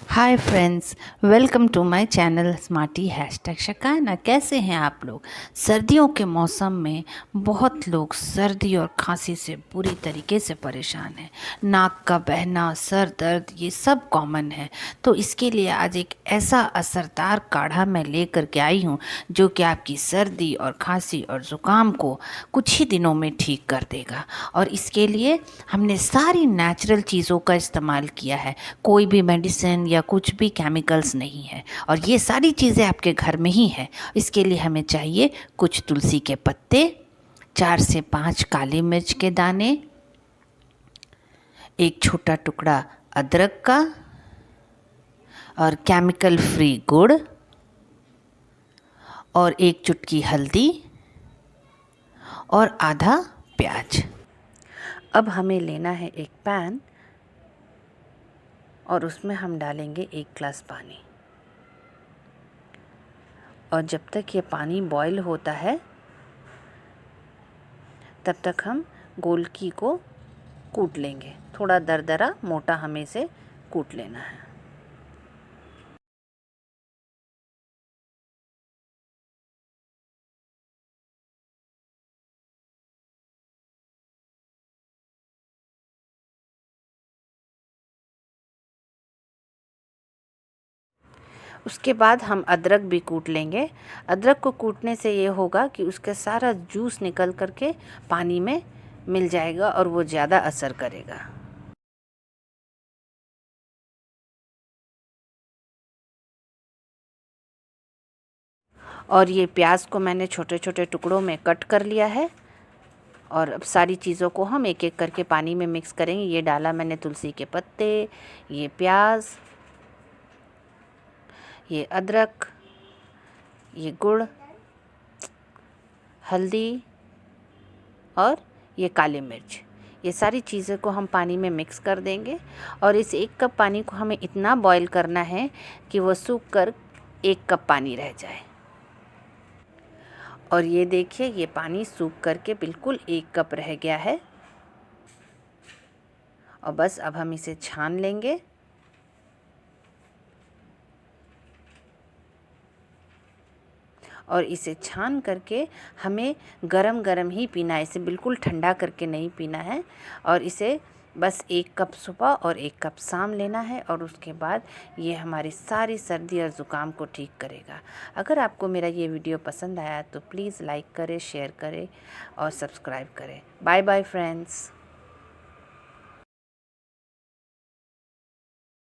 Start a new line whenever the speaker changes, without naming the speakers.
Hi friends, welcome to my channel Smarty hashtag शकाना। कैसे हैं आप लोग? सर्दियों के मौसम में बहुत लोग सर्दी और खांसी से बुरी तरीके से परेशान हैं। नाक का बहना, सर दर्द, ये सब कॉमन है। तो इसके लिए आज एक ऐसा असरदार काढ़ा मैं लेकर के आई हूँ जो कि आपकी सर्दी और खांसी और ज़ुकाम को कुछ ही दिनों में ठीक कर देगा। और इसके लिए हमने सारी नेचुरल चीज़ों का इस्तेमाल किया है। कोई भी मेडिसिन या कुछ भी केमिकल्स नहीं है और ये सारी चीज़ें आपके घर में ही है। इसके लिए हमें चाहिए कुछ तुलसी के पत्ते, 4 से 5 काली मिर्च के दाने, एक छोटा टुकड़ा अदरक का और केमिकल फ्री गुड़ और एक चुटकी हल्दी और आधा प्याज। अब हमें लेना है एक पैन और उसमें हम डालेंगे 1 ग्लास पानी। और जब तक ये पानी बॉईल होता है तब तक हम गोलकी को कूट लेंगे। थोड़ा दरदरा मोटा हमें इसे कूट लेना है। उसके बाद हम अदरक भी कूट लेंगे। अदरक को कूटने से ये होगा कि उसका सारा जूस निकल करके पानी में मिल जाएगा और वो ज़्यादा असर करेगा। और ये प्याज को मैंने छोटे छोटे टुकड़ों में कट कर लिया है। और अब सारी चीज़ों को हम एक एक करके पानी में मिक्स करेंगे। ये डाला मैंने तुलसी के पत्ते, ये प्याज, ये अदरक, ये गुड़, हल्दी और ये काली मिर्च। ये सारी चीज़ों को हम पानी में मिक्स कर देंगे। और इस 1 कप पानी को हमें इतना बॉईल करना है कि वो सूख कर 1 कप पानी रह जाए। और ये देखिए, ये पानी सूख करके बिल्कुल 1 कप रह गया है। और बस अब हम इसे छान लेंगे। और इसे छान करके हमें गरम गरम ही पीना है, इसे बिल्कुल ठंडा करके नहीं पीना है। और इसे बस 1 कप सुबह और 1 कप शाम लेना है। और उसके बाद ये हमारी सारी सर्दी और ज़ुकाम को ठीक करेगा। अगर आपको मेरा ये वीडियो पसंद आया तो प्लीज़ लाइक करें, शेयर करें और सब्सक्राइब करें। Bye bye friends.